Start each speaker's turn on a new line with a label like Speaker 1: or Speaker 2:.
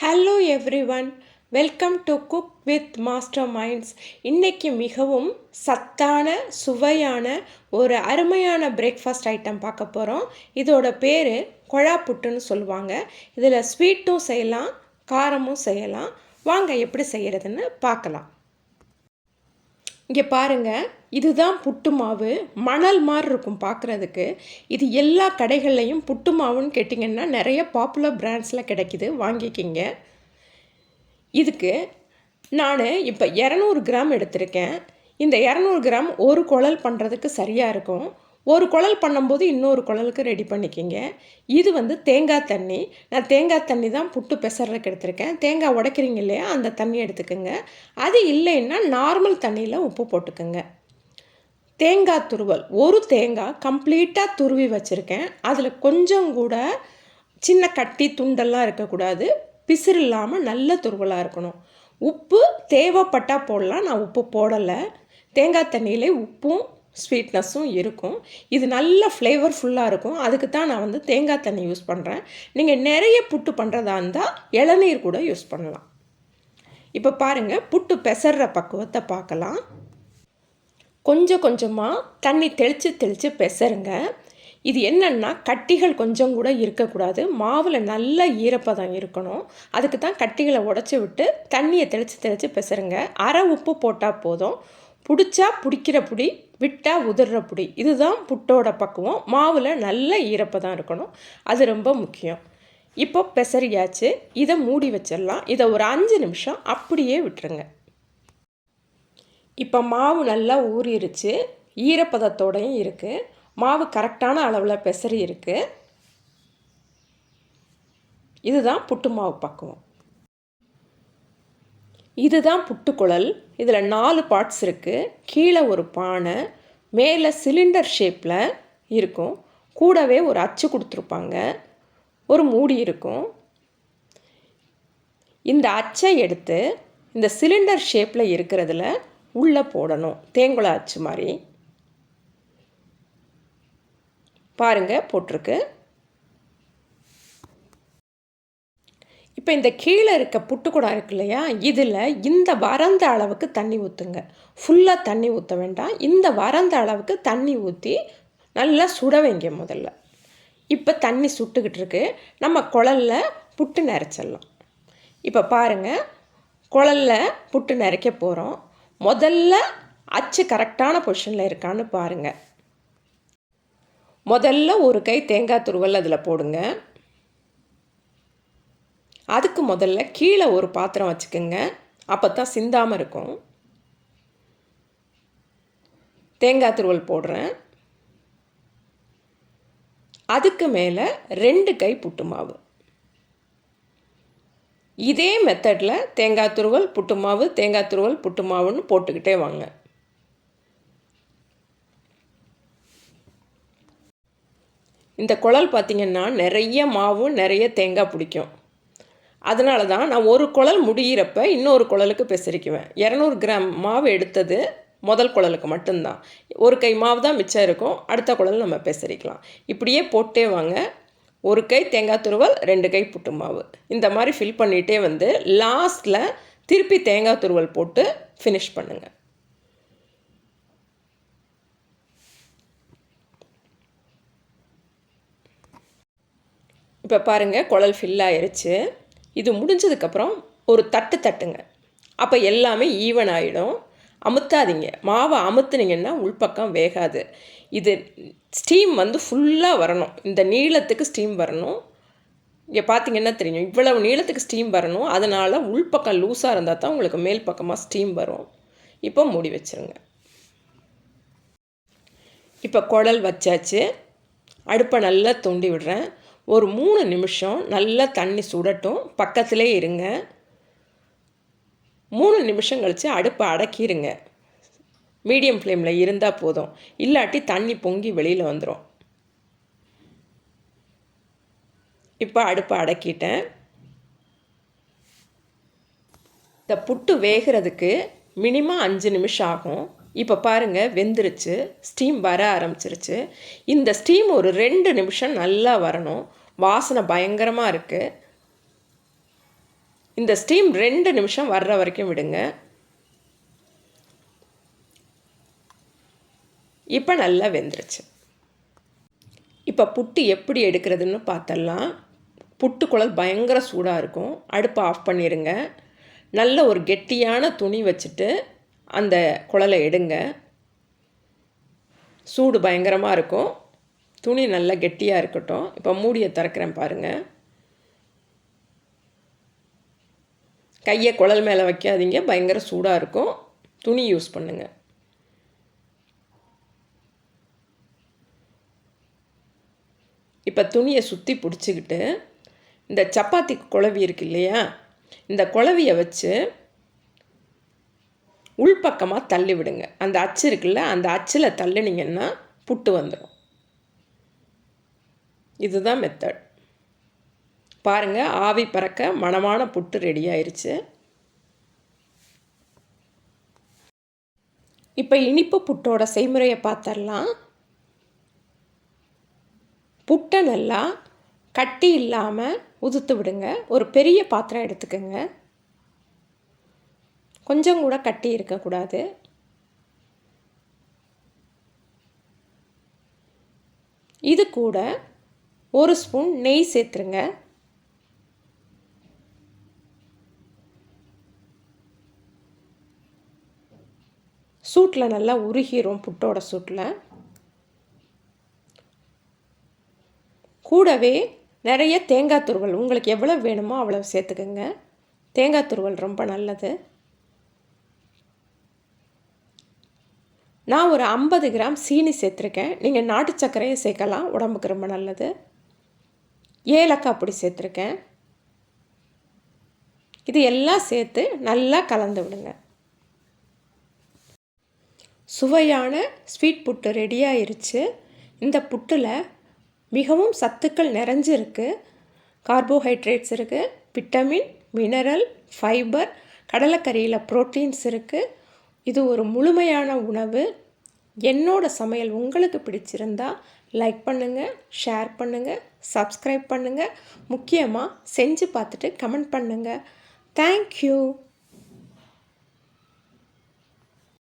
Speaker 1: Hello everyone, welcome to cook with master minds. இன்றைக்கி மிகவும் சத்தான சுவையான ஒரு அருமையான பிரேக்ஃபாஸ்ட் ஐட்டம் பார்க்க போகிறோம். இதோட பேர் கொழா புட்டுன்னு சொல்லுவாங்க. இதில் ஸ்வீட்டும் செய்யலாம், காரமும் செய்யலாம். வாங்க எப்படி செய்கிறதுன்னு பார்க்கலாம். இங்கே பாருங்கள், இதுதான் புட்டு மாவு. மணல் மாதிரி இருக்கும் பார்க்குறதுக்கு. இது எல்லா கடைகள்லையும் புட்டு மாவுன்னு கேட்டிங்கன்னா நிறைய பாப்புலர் பிராண்ட்ஸில் கிடைக்கிது, வாங்கிக்கிங்க. இதுக்கு நான் இப்போ 200 கிராம் எடுத்திருக்கேன். இந்த 200 கிராம் ஒரு குழல் பண்ணுறதுக்கு சரியாக இருக்கும். ஒரு குழல் பண்ணும்போது இன்னொரு குழலுக்கு ரெடி பண்ணிக்கிங்க. இது தேங்காய் தண்ணி. நான் தேங்காய் தண்ணி தான் புட்டு பெசறதுக்கு எடுத்திருக்கேன். தேங்காய் உடைக்கிறீங்க இல்லையா, அந்த தண்ணி எடுத்துக்கோங்க. அது இல்லைன்னா நார்மல் தண்ணியில் உப்பு போட்டுக்கோங்க. தேங்காய் துருவல், ஒரு தேங்காய் கம்ப்ளீட்டாக துருவி வச்சுருக்கேன். அதில் கொஞ்சம் கூட சின்ன கட்டி துண்டெல்லாம் இருக்கக்கூடாது. பிசிறு இல்லாமல் நல்ல துருவலாக இருக்கணும். உப்பு தேவைப்பட்டால் போடலாம், நான் உப்பு போடலை. தேங்காய் தண்ணியிலே உப்பும் ஸ்வீட்னஸும் இருக்கும். இது நல்ல ஃப்ளேவர்ஃபுல்லாக இருக்கும். அதுக்கு தான் நான் தேங்காய் தண்ணி யூஸ் பண்ணுறேன். நீங்கள் நிறைய புட்டு பண்ணுறதா இருந்தால் இளநீர் கூட யூஸ் பண்ணலாம். இப்போ பாருங்கள், புட்டு பெசற பக்குவத்தை பார்க்கலாம். கொஞ்சம் கொஞ்சமாக தண்ணி தெளித்து பெசருங்க. இது என்னென்னா, கட்டிகள் கொஞ்சம் கூட இருக்கக்கூடாது. மாவில் நல்ல ஈரப்பதம் இருக்கணும். அதுக்கு தான் கட்டிகளை உடச்சி விட்டு தண்ணியை தெளித்து பெசருங்க. அரை உப்பு போட்டால் போதும். பிடிச்சா பிடிக்கிற புடி, விட்டால் உதிர்ற புடி. இதுதான் புட்டோட பக்குவம். மாவில் நல்ல ஈரப்பதம் இருக்கணும், அது ரொம்ப முக்கியம். இப்போ பெசரியாச்சு. இதை மூடி வச்சிடலாம். இதை ஒரு 5 நிமிஷம் அப்படியே விட்டுருங்க. இப்போ மாவு நல்லா ஊறிடுச்சு, ஈரப்பதத்தோடையும் இருக்குது. மாவு கரெக்டான அளவில் பெசரி இருக்குது. இதுதான் புட்டு மாவு பக்குவம். இதுதான் புட்டுக்குழல். இதில் 4 பார்ட்ஸ் இருக்குது. கீழே ஒரு பானை, மேலே சிலிண்டர் ஷேப்பில் இருக்கும். கூடவே ஒரு அச்சு கொடுத்துருப்பாங்க, ஒரு மூடி இருக்கும். இந்த அச்சை எடுத்து இந்த சிலிண்டர் ஷேப்பில் இருக்கிறதுல உள்ளே போடணும். தேங்குழா அச்சு மாதிரி பாருங்கள் போட்டிருக்கு. இப்போ இந்த கீழே இருக்க புட்டுக்குடம் இருக்கு இல்லையா, இதில் இந்த வறந்த அளவுக்கு தண்ணி ஊற்றுங்க. ஃபுல்லாக தண்ணி ஊற்ற வேண்டாம். இந்த வறந்த அளவுக்கு தண்ணி ஊற்றி நல்லா சுட வைங்க முதல்ல. இப்போ தண்ணி சுட்டுக்கிட்டு இருக்கு. நம்ம குழலில் புட்டு நிறச்சிடலாம். இப்போ பாருங்கள், குழலில் புட்டு நிறக்க போகிறோம். முதல்ல அச்சு கரெக்டான பொசிஷனில் இருக்கான்னு பாருங்கள். முதல்ல ஒரு கை தேங்காய் துருவல் அதில் போடுங்க. அதுக்கு முதல்ல கீழே ஒரு பாத்திரம் வச்சுக்கோங்க, அப்போ தான் சிந்தாமல் இருக்கும். தேங்காய் துருவல் போடுறேன். அதுக்கு மேலே 2 கை புட்டு மாவு. இதே மெத்தடில் தேங்காய் துருவல் புட்டு மாவு, தேங்காய் துருவல் புட்டு மாவுன்னு போட்டுக்கிட்டே வாங்க. இந்த குழல் பார்த்திங்கன்னா நிறைய மாவு, நிறைய தேங்காய் பிடிக்கும். அதனால தான் நான் ஒரு குழல் முடிகிறப்ப இன்னொரு குழலுக்கு பெசரிக்குவேன். 200 கிராம் மாவு எடுத்தது முதல் குழலுக்கு மட்டும்தான். ஒரு கை மாவு தான் மிச்சம் இருக்கும். அடுத்த குழல் நம்ம பெசரிக்கலாம். இப்படியே போட்டே வாங்க. ஒரு கை தேங்காய் துருவல், 2 கை புட்டு மாவு. இந்த மாதிரி ஃபில் பண்ணிகிட்டே லாஸ்ட்டில் திருப்பி தேங்காய் துருவல் போட்டு ஃபினிஷ் பண்ணுங்கள். இப்போ பாருங்கள், குழல் ஃபில் ஆயிடுச்சு. இது முடிஞ்சதுக்கப்புறம் ஒரு தட்டுங்க. அப்போ எல்லாமே ஈவன் ஆகிடும். அமுத்தாதீங்க. மாவை அமுத்துனீங்கன்னா உள்பக்கம் வேகாது. இது ஸ்டீம் ஃபுல்லாக வரணும். இந்த நீளத்துக்கு ஸ்டீம் வரணும். இங்கே பார்த்திங்கன்னா தெரியும், இவ்வளவு நீளத்துக்கு ஸ்டீம் வரணும். அதனால் உள்பக்கம் லூஸாக இருந்தால் தான் உங்களுக்கு மேல் பக்கமாக ஸ்டீம் வரும். இப்போ மூடி வச்சுருங்க. இப்போ குழல் வச்சாச்சு. அடுப்பை நல்லா தூண்டி விடுறேன். ஒரு 3 நிமிஷம் நல்லா தண்ணி சுடட்டும், பக்கத்திலே இருங்க. 3 நிமிஷம் கழித்து அடுப்பை அடக்கிடுங்க. மீடியம் ஃப்ளேமில் இருந்தால் போதும், இல்லாட்டி தண்ணி பொங்கி வெளியில் வந்துடும். இப்போ அடுப்பை அடக்கிட்டேன். இந்த புட்டு வேகிறதுக்கு மினிமம் 5 நிமிஷம் ஆகும். இப்போ பாருங்கள், வெந்துருச்சு, ஸ்டீம் வர ஆரம்பிச்சிருச்சு. இந்த ஸ்டீம் ஒரு 2 நிமிஷம் நல்லா வரணும். வாசனை பயங்கரமாக இருக்குது. இந்த ஸ்டீம் 2 நிமிஷம் வர்ற வரைக்கும் விடுங்க. இப்போ நல்லா வெந்துருச்சு. இப்போ புட்டு எப்படி எடுக்கிறதுன்னு பார்த்துடலாம். புட்டு குழல் பயங்கர சூடாக இருக்கும். அடுப்பை ஆஃப் பண்ணிடுங்க. நல்ல ஒரு கெட்டியான துணி வச்சுட்டு அந்த குழலை எடுங்க. சூடு பயங்கரமாக இருக்கும். துணி நல்லா கெட்டியாக இருக்கட்டும். இப்போ மூடியை திறக்கிறேன் பாருங்கள். கையை குழல் மேலே வைக்காதீங்க, பயங்கர சூடாக இருக்கும். துணி யூஸ் பண்ணுங்கள். இப்போ துணியை சுற்றி பிடிச்சிக்கிட்டு இந்த சப்பாத்தி குழவி இருக்கு இல்லையா, இந்த குழவியை வச்சு உள்பக்கமாக தள்ளி விடுங்க. அந்த அச்சு இருக்குல்ல, அந்த அச்சில் தள்ளினீங்கன்னா புட்டு வந்துடும். இதுதான் மெத்தட். பாருங்கள், ஆவி பறக்க மணமான புட்டு ரெடி ஆயிடுச்சு. இப்போ இனிப்பு புட்டோட செய்முறையை பார்த்துடலாம். புட்டை நல்லா கட்டி இல்லாமல் உதுத்து விடுங்க. ஒரு பெரிய பாத்திரம் எடுத்துக்கோங்க. கொஞ்சம் கூட கட்டி இருக்கக்கூடாது. இது கூட 1 ஸ்பூன் நெய் சேர்த்துருங்க. சூட்டில் நல்லா உருகிரும். புட்டோட சூட்டில் கூடவே நிறைய தேங்காய் துருவல், உங்களுக்கு எவ்வளோ வேணுமோ அவ்வளோ சேர்த்துக்கோங்க. தேங்காய் துருவல் ரொம்ப நல்லது. நான் ஒரு 50 கிராம் சீனி சேர்த்துருக்கேன். நீங்கள் நாட்டு சர்க்கரையை சேர்க்கலாம், உடம்புக்கு ரொம்ப நல்லது. ஏலக்காய் பொடி சேர்த்துருக்கேன். இது எல்லாம் சேர்த்து நல்லா கலந்து விடுங்க. சுவையான ஸ்வீட் புட்டு ரெடி ஆயிருச்சு. இந்த புட்டில் மிகவும் சத்துக்கள் நிறைஞ்சிருக்கு. கார்போஹைட்ரேட்ஸ் இருக்குது, விட்டமின், மினரல், ஃபைபர், கடலைக்கறியில் ப்ரோட்டீன்ஸ் இருக்குது. இது ஒரு முழுமையான உணவு. என்னோட சமையல் உங்களுக்கு பிடிச்சிருந்தா லைக் பண்ணுங்கள், ஷேர் பண்ணுங்கள், சப்ஸ்கிரைப் பண்ணுங்கள். முக்கியமாக செஞ்சு பார்த்துட்டு கமெண்ட் பண்ணுங்கள். தேங்க்யூ.